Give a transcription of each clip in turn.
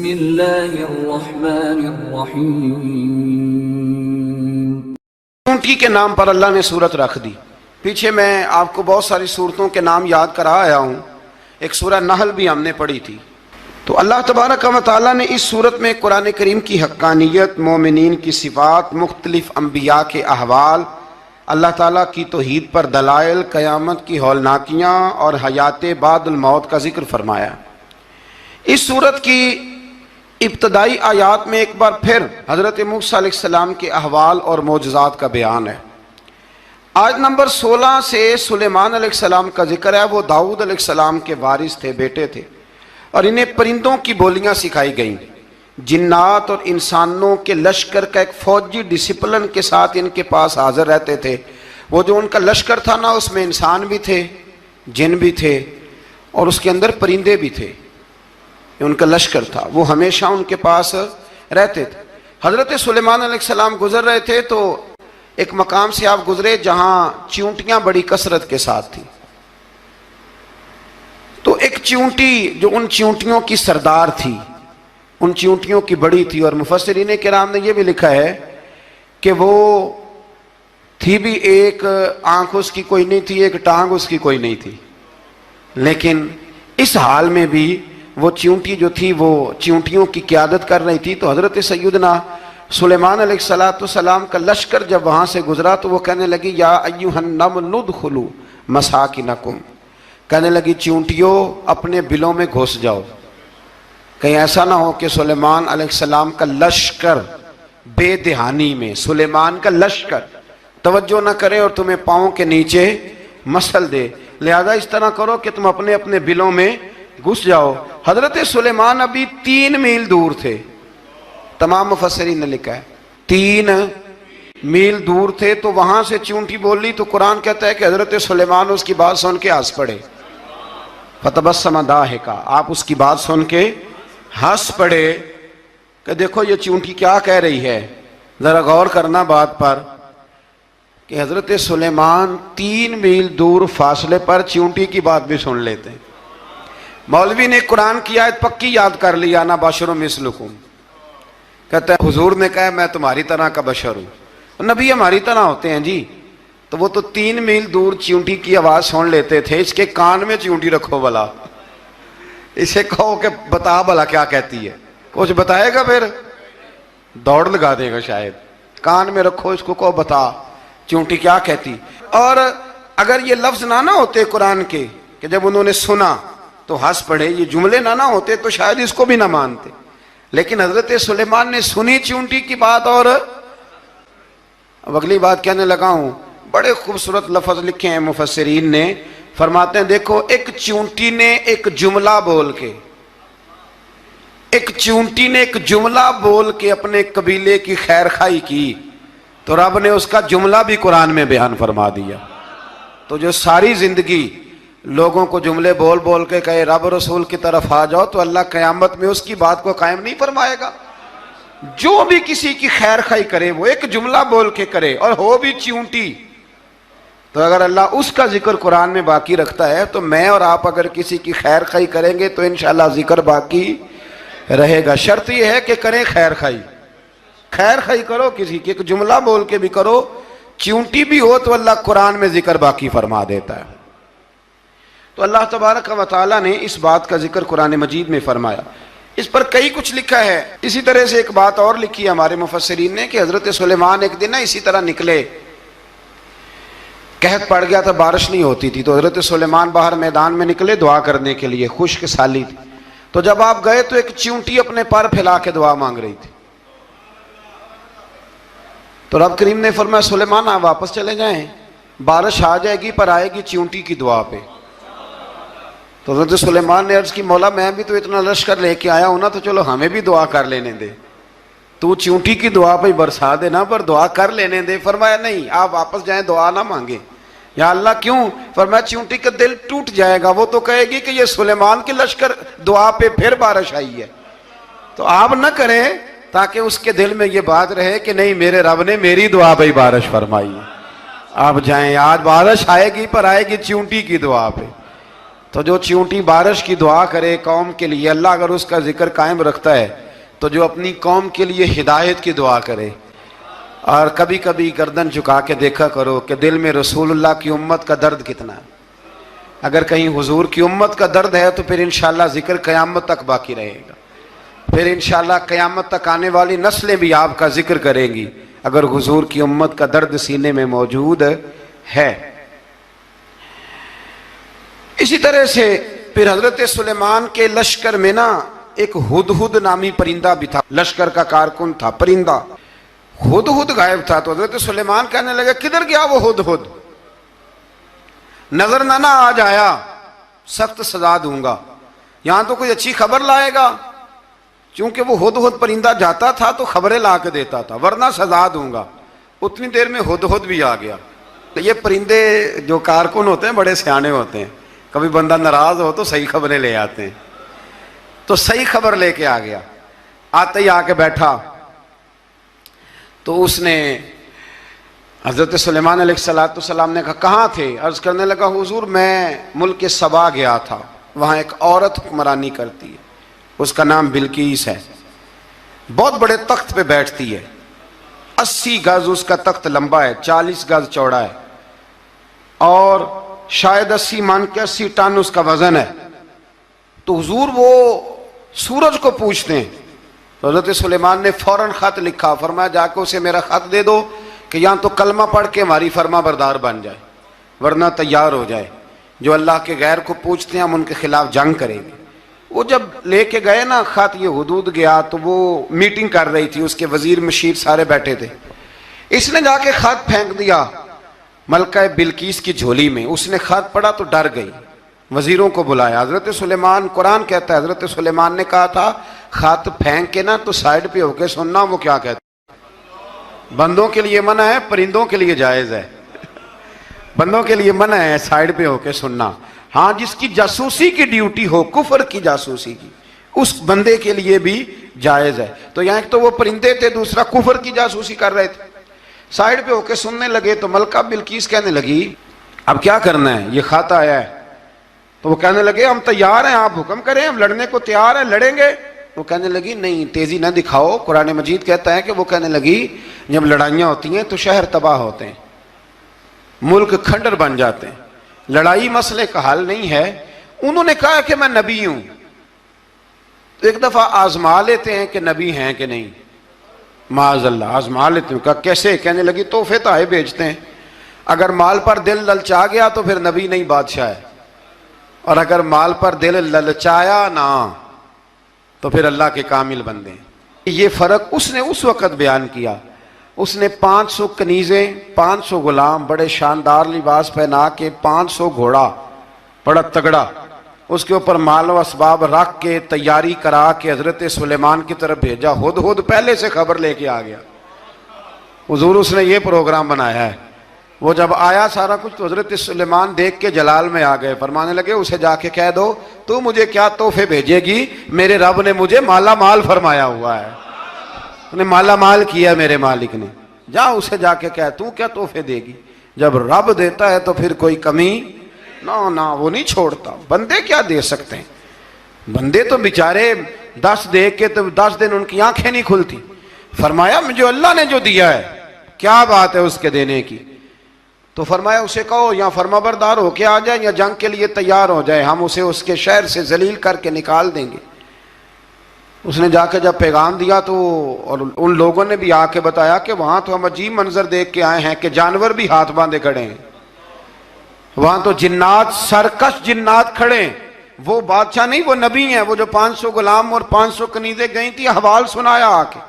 बिस्मिल्लाहिर्रहमानिर्रहीम। चूंटी के नाम पर अल्लाह ने सूरत रख दी। पीछे मैं आपको बहुत सारी सूरतों के नाम याद करा आया हूँ। एक सूरह नहल भी हमने पढ़ी थी। तो अल्लाह तबारक व तआला ने इस सूरत में कुरान करीम की हक्कानियत, मोमिनीन की सिफ़ात, मुख्तलिफ अम्बिया के अहवाल, अल्लाह ताला की तौहीद पर दलाइल, क़यामत की हौलनाकियाँ और हयात बादुल मौत का जिक्र फरमाया। इस सूरत की इब्तदाई आयात में एक बार फिर हज़रत मूसा अलैहिस्सलाम के अहवाल और मोजज़ात का बयान है। आज नंबर 16 से सुलेमान अलैहिस्सलाम का जिक्र है। वो दाऊद अलैहिस्सलाम के वारिस थे, बेटे थे, और इन्हें परिंदों की बोलियां सिखाई गईं। जिन्नात और इंसानों के लश्कर का एक फौजी डिसिप्लिन के साथ इनके पास हाजिर रहते थे। वो जो उनका लश्कर था ना, उसमें इंसान भी थे, जिन भी थे, और उसके अंदर परिंदे भी थे। उनका लश्कर था, वो हमेशा उनके पास रहते थे। हज़रत सुलेमान अलैहिस्सलाम गुजर रहे थे तो एक मकाम से आप गुजरे जहाँ चींटियाँ बड़ी कसरत के साथ थी। तो एक चींटी जो उन चींटियों की सरदार थी, उन चींटियों की बड़ी थी, और मुफस्सिरीन किराम ने यह भी लिखा है कि वो थी भी, एक आंख उसकी कोई नहीं थी, एक टांग उसकी कोई नहीं थी, लेकिन इस हाल में भी वो चींटी जो थी वो चींटियों की क़यादत कर रही थी। तो हज़रत सैयदना सुलेमान अलैहिस्सलाम का लश्कर जब वहाँ से गुजरा तो वो कहने लगी, या अय्युहन नमल उदखुलू मसाकिनकुम, कहने लगी चींटियों अपने बिलों में घुस जाओ। कहीं ऐसा ना हो कि सुलेमान अलैहिस्सलाम का लश्कर बेदहानी में, सुलेमान का लश्कर तवज्जो ना करे और तुम्हें पाँव के नीचे मसल दे। लिहाजा इस तरह करो कि तुम अपने अपने बिलों में घुस जाओ। हजरत सुलेमान अभी 3 मील दूर थे। तमाम मुफस्सिरीन ने लिखा है 3 मील दूर थे। तो वहां से चींटी बोली तो कुरान कहता है कि हजरत सुलेमान उसकी बात सुन के हंस पड़े। फतबस्सम दाहिका, आप उसकी बात सुन के हंस पड़े कि देखो ये चींटी क्या कह रही है। जरा गौर करना बात पर कि हजरत सुलेमान 3 मील दूर फासले पर चींटी की बात भी सुन लेते हैं। मौलवी ने कुरान की आयत पक्की याद कर लिया, ना बशरुम मिसलुकुम, कहता है हुजूर ने कहा मैं तुम्हारी तरह का बशर हूँ, नबी हमारी तरह होते हैं जी। तो वो तो 3 मील दूर चींटी की आवाज़ सुन लेते थे। इसके कान में चींटी रखो भला, इसे कहो कि बता भला क्या कहती है, कुछ बताएगा फिर दौड़ लगा देगा शायद। कान में रखो इसको, कहो बता चींटी क्या कहती। और अगर ये लफ्ज़ ना होते कुरान के कि जब उन्होंने सुना तो हंस पड़े, ये जुमले ना होते तो शायद इसको भी ना मानते। लेकिन हजरत सुलेमान ने सुनी चींटी की बात। और अब अगली बात कहने लगा हूं, बड़े खूबसूरत लफ्ज़ लिखे हैं मुफस्सिरीन ने। फरमाते हैं देखो, एक चींटी ने एक जुमला बोल के, एक चींटी ने एक जुमला बोल के अपने कबीले की खैर खाई की तो रब ने उसका जुमला भी कुरान में बयान फरमा दिया। तो जो सारी जिंदगी लोगों को जुमले बोल बोल के कहे रब रसूल की तरफ आ जाओ, तो अल्लाह क़यामत में उसकी बात को कायम नहीं फरमाएगा। जो भी किसी की खैर खाई करे वो एक जुमला बोल के करे, और हो भी चींटी, तो अगर अल्लाह उसका जिक्र कुरान में बाकी रखता है तो मैं और आप अगर किसी की खैर खाई करेंगे तो इंशाअल्लाह जिक्र बाकी रहेगा। शर्त यह है कि करें खैर खाई, खैर खाई करो किसी की, एक जुमला बोल के भी करो, चींटी भी हो तो अल्लाह कुरान में जिक्र बाकी फरमा देता है। तो अल्लाह तबारक व तआला ने इस बात का जिक्र कुरान मजीद में फरमाया। इस पर कई कुछ लिखा है। इसी तरह से एक बात और लिखी है हमारे मुफस्सिरीन ने कि हजरत सुलेमान एक दिन ना इसी तरह निकले, कहत पड़ गया था, बारिश नहीं होती थी, तो हजरत सुलेमान बाहर मैदान में निकले दुआ करने के लिए, खुश्क साली थी। तो जब आप गए तो एक चींटी अपने पर फैला के दुआ मांग रही थी। तो रब करीम ने फरमाया सुलेमान आप वापस चले जाएं, बारिश आ जाएगी पर आएगी चींटी की दुआ पे। तो हज़रत सुलेमान ने अर्ज़ की मौला मैं भी तो इतना लश्कर लेके आया हूं ना, तो चलो हमें भी दुआ कर लेने दे, तू चींटी की दुआ पे बरसा देना पर दुआ कर लेने दे। फरमाया नहीं आप वापस जाएं, दुआ ना मांगे। या अल्लाह क्यों? फरमाया चींटी का दिल टूट जाएगा, वो तो कहेगी कि ये सुलेमान की लश्कर दुआ पे फिर बारिश आई है। तो आप न करें ताकि उसके दिल में ये बात रहे कि नहीं मेरे रब ने मेरी दुआ पे बारिश फरमाई है। आप जाएं, आज बारिश आएगी पर आएगी चींटी की दुआ पे। तो जो चींटी बारिश की दुआ करे कौम के लिए, अल्लाह अगर उसका जिक्र कायम रखता है तो जो अपनी कौम के लिए हिदायत की दुआ करे। और कभी कभी गर्दन झुका के देखा करो कि दिल में रसूलुल्लाह की उम्मत का दर्द कितना है। अगर कहीं हुजूर की उम्मत का दर्द है तो फिर इंशाअल्लाह जिक्र क़यामत तक बाकी रहेगा। फिर इंशाअल्लाह क़यामत तक आने वाली नस्लें भी आपका जिक्र करेंगी अगर हुजूर की उम्मत का दर्द सीने में मौजूद है। इसी तरह से फिर हजरत सुलेमान के लश्कर में ना एक हुदहुद नामी परिंदा भी था, लश्कर का कारकुन था परिंदा। हुदहुद गायब था तो हजरत सुलेमान कहने लगे किधर गया वो हुदहुद, नजर ना आ जाया सख्त सजा दूंगा। यहां तो कोई अच्छी खबर लाएगा, क्योंकि वो हुदहुद परिंदा जाता था तो खबरें ला के देता था, वरना सजा दूंगा। उतनी देर में हुदहुद भी आ गया। तो ये परिंदे जो कारकुन होते हैं बड़े सियाने होते हैं, कभी बंदा नाराज हो तो सही खबरें ले आते हैं। तो सही खबर लेके आ गया, आते ही आके बैठा तो उसने हजरत सुलेमान अलैहिस्सलाम ने कहा कहाँ थे? अर्ज करने लगा हुजूर मैं मुल्क सबा गया था, वहां एक औरत हुक्मरानी करती है, उसका नाम बिल्कीस है, बहुत बड़े तख्त पे बैठती है, 80 गज उसका तख्त लंबा है, 40 गज चौड़ा है और शायद 80 मान के 80 टन उसका वजन है। तो हुजूर वो सूरज को पूछते हैं। तो हजरत सुलेमान ने फौरन खत लिखा, फरमाया जाके उसे मेरा खत दे दो कि यहाँ तो कलमा पढ़ के हमारी फरमा बरदार बन जाए, वरना तैयार हो जाए। जो अल्लाह के गैर को पूछते हैं हम उनके खिलाफ जंग करेंगे। वो जब लेके गए ना खत, ये हुदूद गया तो वो मीटिंग कर रही थी, उसके वजीर मशीर सारे बैठे थे। इसने जाके खत फेंक दिया मलका बिल्कीस की झोली में। उसने खत पढ़ा तो डर गई, वजीरों को बुलाया। हजरत सुलेमान, कुरान कहता है हजरत सुलेमान ने कहा था खत फेंक के ना तो साइड पे होके सुनना वो क्या कहता है। बंदों के लिए मना है, परिंदों के लिए जायज है। बंदों के लिए मना है साइड पे होके सुनना। हाँ, जिसकी जासूसी की ड्यूटी हो, कुफर की जासूसी की, उस बंदे के लिए भी जायज है। तो यहाँ एक तो वो परिंदे थे, दूसरा कुफर की जासूसी कर रहे थे। साइड पे होके सुनने लगे तो मलका बिल्कीस कहने लगी अब क्या करना है, ये खत आया है। तो वो कहने लगे हम तैयार हैं, आप हुक्म करें, हम लड़ने को तैयार हैं, लड़ेंगे। वो कहने लगी नहीं तेजी ना दिखाओ, कुरान मजीद कहता है कि वो कहने लगी जब लड़ाइयाँ होती हैं तो शहर तबाह होते हैं, मुल्क खंडर बन जाते हैं, लड़ाई मसले का हल नहीं है। उन्होंने कहा कि मैं नबी हूं, तो एक दफा आजमा लेते हैं कि नबी हैं कि नहीं, माज़अल्लाह आजमा लेते हैं। कहा कैसे? कहने लगी तोहफे तो आए भेजते हैं, अगर माल पर दिल ललचा गया तो फिर नबी नहीं बादशाह है, और अगर माल पर दिल ललचाया ना तो फिर अल्लाह के कामिल बंदे। ये फर्क उसने उस वक्त बयान किया। उसने 500 कनीजें, 500 गुलाम, बड़े शानदार लिबास पहना के, 500 घोड़ा बड़ा तगड़ा, उसके ऊपर माल व असबाब रख के तैयारी करा के हजरत सुलेमान की तरफ भेजा। हुदहुद पहले से खबर लेके आ गया, हुजूर उसने ये प्रोग्राम बनाया है। वो जब आया सारा कुछ तो हजरत सुलेमान देख के जलाल में आ गए, फरमाने लगे उसे जाके कह दो तू मुझे क्या तोहफे भेजेगी, मेरे रब ने मुझे माला माल फरमाया हुआ है, उन्हें माला माल किया मेरे मालिक ने, जा उसे जाके कह तू क्या तोहफे देगी। जब रब देता है तो फिर कोई कमी ना ना वो नहीं छोड़ता। बंदे क्या दे सकते हैं, बंदे तो बेचारे 10 दे के तो 10 दिन उनकी आंखें नहीं खुलती। फरमाया मुझे अल्लाह ने जो दिया है क्या बात है उसके देने की। तो फरमाया उसे कहो या फरमाबरदार होके आ जाए या जंग के लिए तैयार हो जाए, हम उसे उसके शहर से जलील करके निकाल देंगे। उसने जाके जब पैगाम दिया तो और उन लोगों ने भी आके बताया कि वहां तो हम अजीब मंजर देख के आए हैं कि जानवर भी हाथ बांधे खड़े हैं, वहां तो जिन्नात, सरकश जिन्नात खड़े। वो बादशाह नहीं, वो नबी हैं। वो जो 500 गुलाम और 500 कनीजें गई थी, हवाल सुनाया आके।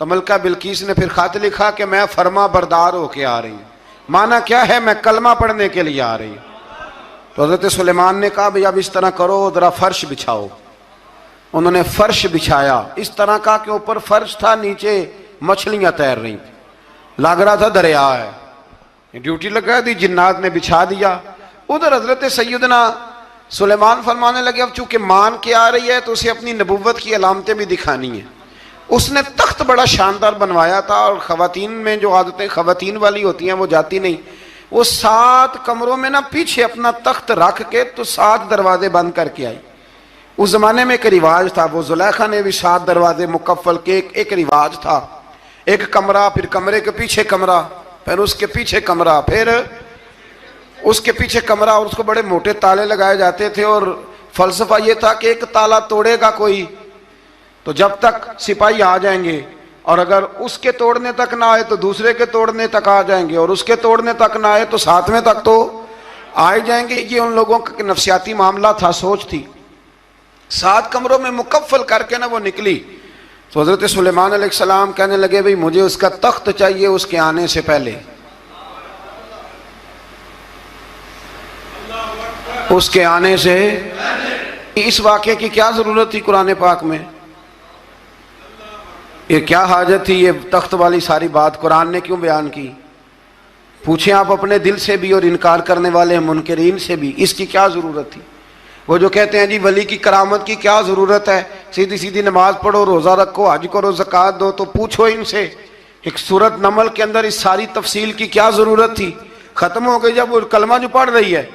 तो मलका बिल्कीस ने फिर खत लिखा कि मैं फरमा बरदार होके आ रही हूं। माना क्या है, मैं कलमा पढ़ने के लिए आ रही हूं। तो हजरत सुलेमान ने कहा भाई अब इस तरह करो, जरा फर्श बिछाओ। उन्होंने फर्श बिछाया, इस तरह का कि ऊपर फर्श था, नीचे मछलियां तैर रही थी, लग रहा था दरिया है। ड्यूटी लगा दी, जिन्नात ने बिछा दिया। उधर हजरत सैयदना सुलेमान फरमाने लगे अब चूंकि मान के आ रही है तो उसे अपनी नबुव्वत की अलामतें भी दिखानी है। उसने तख्त बड़ा शानदार बनवाया था, और खवातीन में जो आदतें खवातीन वाली होती हैं वो जाती नहीं। वो 7 कमरों में ना पीछे अपना तख्त रख के तो 7 दरवाजे बंद करके आई। उस जमाने में एक रिवाज था, वो जुलेखा ने भी 7 दरवाजे मुकफ्फल के एक रिवाज था। एक कमरा, फिर कमरे के पीछे कमरा, फिर उसके पीछे कमरा, फिर उसके पीछे कमरा, और उसको बड़े मोटे ताले लगाए जाते थे। और फलसफा ये था कि एक ताला तोड़ेगा कोई तो जब तक सिपाही आ जाएंगे, और अगर उसके तोड़ने तक ना आए तो दूसरे के तोड़ने तक आ जाएंगे, और उसके तोड़ने तक ना आए तो 7वें तक तो आ ही जाएंगे। ये उन लोगों का नफसियाती मामला था, सोच थी। 7 कमरों में मुकफ्फल करके ना वो निकली तो हजरत सुलेमान अलैहिस्सलाम कहने लगे, भाई मुझे उसका तख्त चाहिए उसके आने से पहले। उसके आने से इस वाक़े की क्या जरूरत थी कुरान पाक में? ये क्या हाजत थी? ये तख्त वाली सारी बात कुरान ने क्यों बयान की? पूछें आप अपने दिल से भी और इनकार करने वाले मुनकरीन से भी, इसकी क्या जरूरत थी? वो जो कहते हैं जी वली की करामत की क्या जरूरत है, सीधी सीधी नमाज पढ़ो, रोजा रखो, हज करो, ज़कात दो, तो पूछो इनसे एक सूरत नमल के अंदर इस सारी तफसील की क्या जरूरत थी? खत्म हो गई जब वो कलमा जो पढ़ रही है,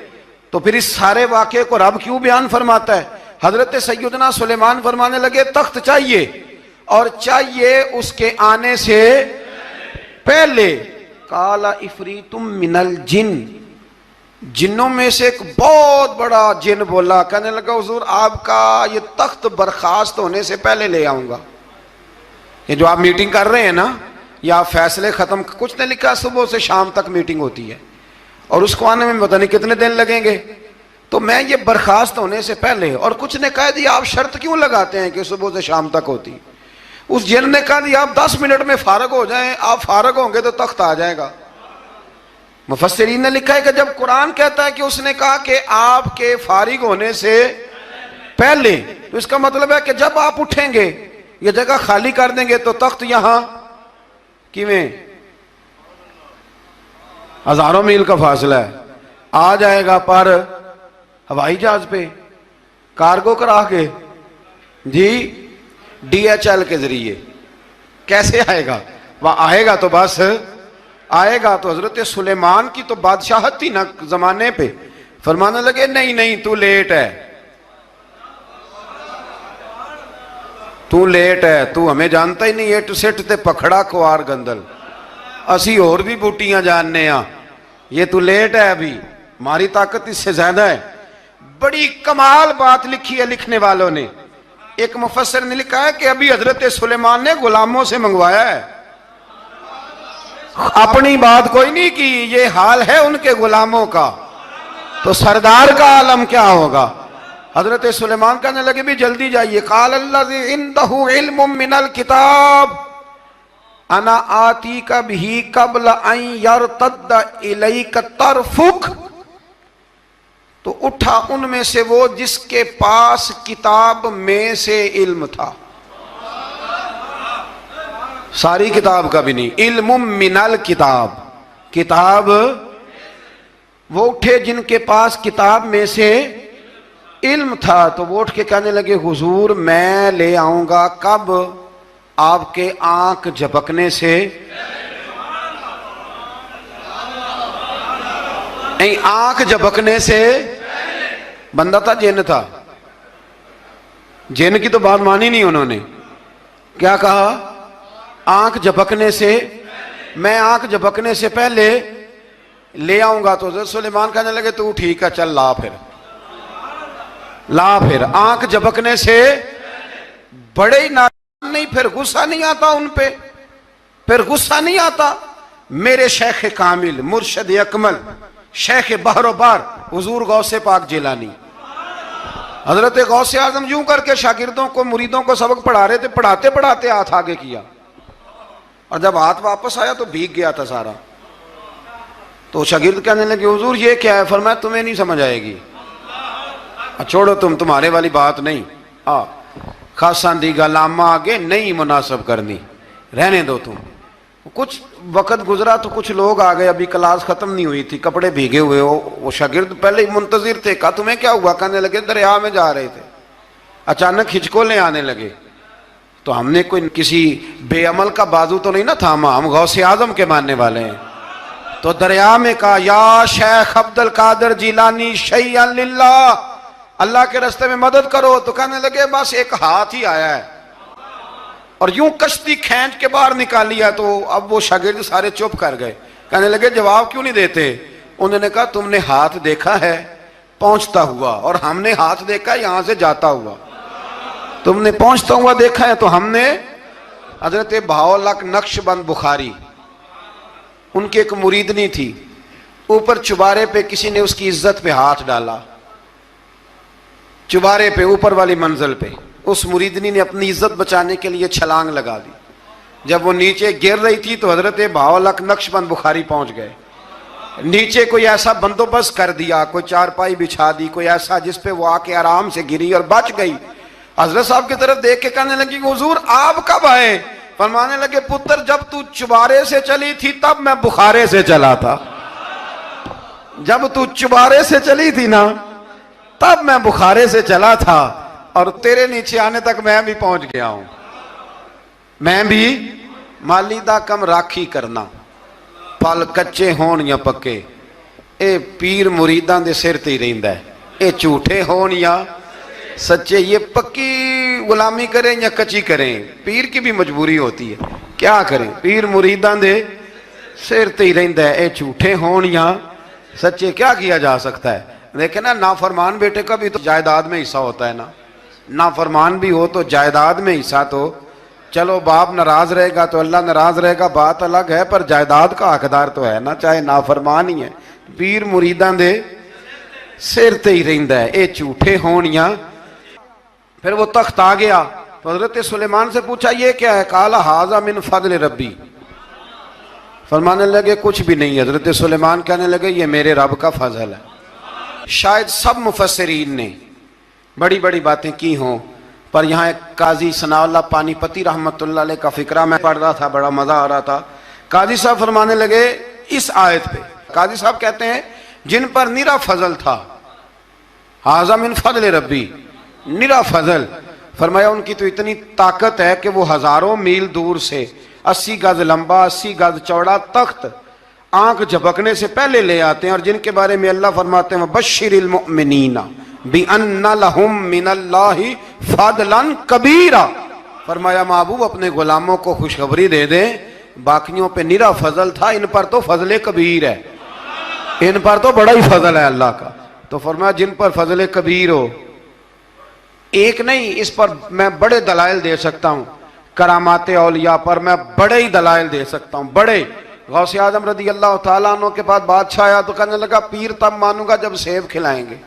तो फिर इस सारे वाक़े को रब क्यों बयान फरमाता है? हजरत सैयदना सुलेमान फरमाने लगे तख्त चाहिए, और चाहिए उसके आने से पहले। काला इफरीतुम मिनल जिन, जिन्नों में से एक बहुत बड़ा जिन बोला, कहने लगा हुजूर आपका ये तख्त बर्खास्त होने से पहले ले आऊंगा। ये जो आप मीटिंग कर रहे हैं ना, या आप फैसले खत्म, कुछ ने लिखा सुबह से शाम तक मीटिंग होती है और उसको आने में पता नहीं कितने दिन लगेंगे, तो मैं ये बर्खास्त होने से पहले। और कुछ ने कह दिया आप शर्त क्यों लगाते हैं कि सुबह से शाम तक होती? उस जिन ने कहा दिया आप 10 मिनट में फारग हो जाएं, आप फारग होंगे तो तख्त आ जाएगा। मुफस्सिरीन ने लिखा है कि जब कुरान कहता है कि उसने कहा कि आपके फारिग होने से पहले, तो इसका मतलब है कि जब आप उठेंगे, ये जगह खाली कर देंगे तो तख्त यहां किवें, हजारों मील का फासला है, आ जाएगा। पर हवाई जहाज पे कार्गो करा के जी, DHL के जरिए कैसे आएगा? वह आएगा तो बस आएगा। तो हजरत सुलेमान की तो बादशाहत थी ना जमाने पे, फरमाने लगे नहीं नहीं तू लेट है, तू लेट है, तू हमें जानता ही नहीं, एट सेट ते पखड़ा कुआर गंदल, असी और भी बूटियां जानने आ, ये तू लेट है, अभी हमारी ताकत इससे ज्यादा है। बड़ी कमाल बात लिखी है लिखने वालों ने। एक मुफस्सिर ने लिखा है कि अभी हजरत सुलेमान ने गुलामों से मंगवाया है, अपनी बात कोई नहीं की, ये हाल है उनके गुलामों का, तो सरदार का आलम क्या होगा? हजरत सुलेमान कहने लगे भी जल्दी जाइए। काल अल्लज़ी इंदहु इल्मुम मिनल किताब अना आती का भी कबल अन यरतद्दा इलैका तरफुक, तो उठा उनमें से वो जिसके पास किताब में से इल्म था, सारी किताब का भी नहीं, इल्मुम मिनल किताब, किताब वो उठे जिनके पास किताब में से इल्म था। तो वो उठ के कहने लगे हुजूर मैं ले आऊंगा, कब? आपके आंख झपकने से नहीं, आंख झपकने से। बंदा था जिन था, जिन की तो बात मानी नहीं उन्होंने, क्या कहा? आंख झपकने से, मैं आंख झपकने से पहले ले आऊंगा। तो हज़रत सुलेमान कहने लगे तू ठीक है चल ला, फिर ला, फिर आंख झपकने से बड़े ही ना, नहीं फिर गुस्सा नहीं आता उन पे, फिर गुस्सा नहीं आता। मेरे शेख कामिल मुर्शद अकमल शेख बहरोबार हुजूर गौसे पाक जिलानी, हजरत गौसे आजम यूं करके शागिर्दों को, मुरीदों को सबक पढ़ा रहे थे, पढ़ाते पढ़ाते हाथ आगे किया, और जब हाथ वापस आया तो भीग गया था सारा। तो शागिर्द कहने लगे हुजूर ये क्या है? फरमाया तुम्हें नहीं समझ आएगी, छोड़ो तुम्हारे वाली बात नहीं, खासा दी गल आमा आगे नहीं मुनासब करनी, रहने दो तुम। कुछ वक्त गुजरा तो कुछ लोग आ गए, अभी क्लास खत्म नहीं हुई थी, कपड़े भीगे हुए हो, वो शागिर्द पहले ही मुंतजिर थे। कहा तुम्हें क्या हुआ? कहने लगे दरिया में जा रहे थे, अचानक हिचकोले आने लगे, तो हमने कोई किसी बेअमल का बाजू तो नहीं ना थामा, हम गौसे आजम के मानने वाले हैं, तो दरिया में कहा या शेख अब्दुल कादिर जिलानी शैय्यन लिल्लाह, अल्लाह के रास्ते में मदद करो। तो कहने लगे बस एक हाथ ही आया है, और यूं कश्ती खींच के बाहर निकाली है। तो अब वो शागिर्द सारे चुप कर गए, कहने लगे जवाब क्यों नहीं देते। उन्होंने कहा तुमने हाथ देखा है पहुंचता हुआ, और हमने हाथ देखा है यहां से जाता हुआ। तुमने पहुंचता हुआ देखा है, तो हमने हजरत बहाउल्लाह नक्शबंद बुखारी, उनकी एक मुरीदनी थी, ऊपर चुबारे पे किसी ने उसकी इज्जत पे हाथ डाला, चुबारे पे ऊपर वाली मंजिल पे। उस मुरीदनी ने अपनी इज्जत बचाने के लिए छलांग लगा दी। जब वो नीचे गिर रही थी तो हजरत बहाउल्लाह नक्शबंद बुखारी पहुंच गए। नीचे कोई ऐसा बंदोबस्त कर दिया, कोई चारपाई बिछा दी, कोई ऐसा जिसपे वो आके आराम से गिरी और बच गई। हजरत साहब की तरफ देख के कहने लगी हुजूर आप कब आए। फरमाने लगे पुत्र जब तू चुबारे से चली थी तब मैं बुखारे से चला था। जब तू चुबारे से चली थी ना तब मैं बुखारे से चला था, और तेरे नीचे आने तक मैं भी पहुंच गया हूं। मैं भी माली दा कम राखी करना, पल कच्चे होण या पक्के, ए पीर मुरीदां दे सिर ते ही रहिंदा है। ए झूठे होण या सच्चे, ये पक्की गुलामी करें या कच्ची करें, पीर की भी मजबूरी होती है, क्या करें। पीर मुरीदां दे सिर ते ही रहिंदा है। ए झूठे होण या सच्चे, क्या किया जा सकता है। देखे ना, नाफरमान बेटे का भी तो जायदाद में हिस्सा होता है ना। नाफरमान भी हो तो जायदाद में हिस्सा, तो चलो बाप नाराज रहेगा तो अल्लाह नाराज रहेगा, बात अलग है, पर जायदाद का हकदार तो है ना, चाहे नाफरमान ही है। पीर मुरीदां दे सिर ते ही रहिंदा है। ए झूठे होण या। फिर वो तख्त आ गया तो हजरत सुलेमान से पूछा ये क्या है। काला हाजा मिन फजल रब्बी। फरमाने लगे कुछ भी नहीं। हजरत सुलेमान कहने लगे ये मेरे रब का फजल है। शायद सब मुफस्सिरीन ने बड़ी बड़ी बातें की हों, पर यहाँ एक काजी सनाउल्लाह पानीपती रहमतुल्लाह अलैह का फिक्रा मैं पढ़ रहा था, बड़ा मजा आ रहा था। काजी साहब फरमाने लगे इस आयत पे, काजी साहब कहते हैं जिन पर निरा फजल था, हाजा मिन फजल रब्बी, निरा फजल। फरमाया उनकी तो इतनी ताकत है कि वो हजारों मील दूर से 80 गज लंबा 80 गज चौड़ा तख्त आंख झपकने से पहले ले आते हैं, और जिनके बारे में अल्लाह फरमाते हैं बश्शिरिल मुमिनीना बिअन्ना लहुम मिनल्लाहि फदलन कबीरा। फरमाया महबूब अपने गुलामों को खुशखबरी दे दें, बाकियों पे निरा फजल था, इन पर तो फजल कबीर है, इन पर तो बड़ा ही फजल है अल्लाह का। तो फरमाया जिन पर फजल कबीर हो, एक नहीं, इस पर मैं बड़े दलाइल दे सकता हूं। करामाते औलिया पर मैं बड़े ही दलाइल दे सकता हूं, बड़े। गौसे आजम रदी अल्लाह तआला अन्हु के पास बादशाह आया तो कहने लगा पीर तब मानूंगा जब सेब खिलाएंगे।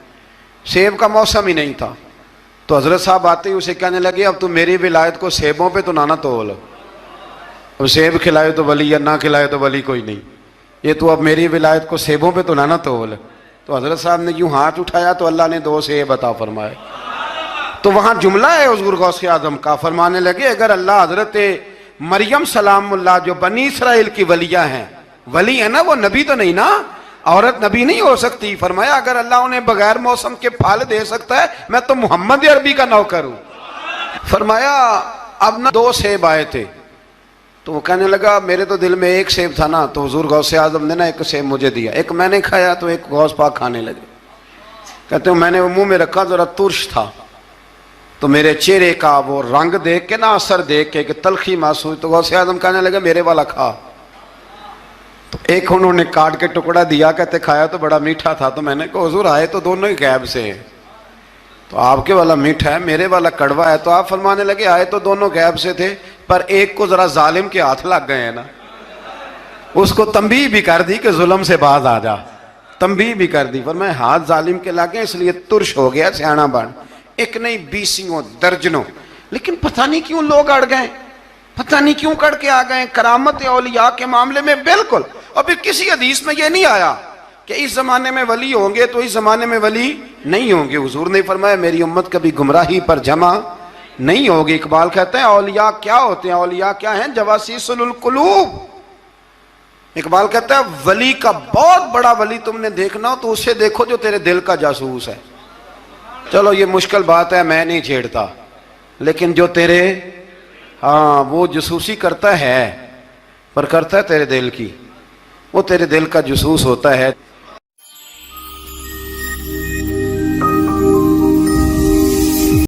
सेब का मौसम ही नहीं था। तो हजरत साहब आते ही उसे कहने लगे अब तू मेरी विलायत को सेबों पे तो ना तोल, अब सेब खिलाए तो वली या ना खिलाए तो वली कोई नहीं, ये तू अब मेरी विलायत को सेबों पे तो ना तोल। तो हजरत साहब ने यूं हाथ उठाया तो अल्लाह ने 2 सेब अता फरमाए। तो वहां जुमला है हुजूर गौसे आजम का, फरमाने लगे अगर अल्लाह हजरत मरियम सलामुल्लाह जो बनी इसराइल की वलिया हैं, वली है ना, वो नबी तो नहीं ना, औरत नबी नहीं हो सकती। फरमाया अगर अल्लाह उन्हें बगैर मौसम के फल दे सकता है, मैं तो मोहम्मद अरबी का नौकर हूं। फरमाया अब ना 2 सेब आए थे, तो वो कहने लगा मेरे तो दिल में 1 सेब था ना, तो हुजूर गौसे आजम ने ना 1 सेब मुझे दिया, एक मैंने खाया तो एक गौस पाक खाने लगे। कहते हो मैंने वो मुंह में रखा, जरा तुर्श था, तो मेरे चेहरे का वो रंग देख के ना, असर देख के तलखी महसूस, तो गौसे आजम कहने लगे मेरे वाला खा। तो एक उन्होंने काट के टुकड़ा दिया, कहते खाया तो बड़ा मीठा था। तो मैंने कहा हुजूर आए तो दोनों ही गैब से हैं, तो आपके वाला मीठा है मेरे वाला कड़वा है। तो आप फरमाने लगे आए तो दोनों गैब से थे, पर एक को जरा जालिम के हाथ लग गए हैं ना, उसको तंबीह भी कर दी कि जुल्म से बाज आ जा, तंबीह भी कर दी। पर मैं हाथ जालिम के लगे इसलिए तुर्श हो गया, सियाना बन। एक नहीं 20 दर्जनों, लेकिन पता नहीं क्यों लोग अड़ गए, पता नहीं क्यों कड़ के आ गए करामत औलिया के मामले में। बिल्कुल अभी किसी हदीस में यह नहीं आया कि इस जमाने में वली होंगे तो इस जमाने में वली नहीं होंगे। हुजूर ने फरमाया मेरी उम्मत कभी गुमराही पर जमा नहीं होगी। इकबाल कहते हैं औलिया क्या होते हैं, औलिया क्या हैं, जवासीसुल कुलूब। इकबाल कहता है वली का बहुत बड़ा वली तुमने देखना हो तो उसे देखो जो तेरे दिल का जासूस है। चलो ये मुश्किल बात है, मैं नहीं छेड़ता, लेकिन जो तेरे वो जासूसी करता है, पर करता है तेरे दिल की, वो तेरे दिल का जसूस होता है।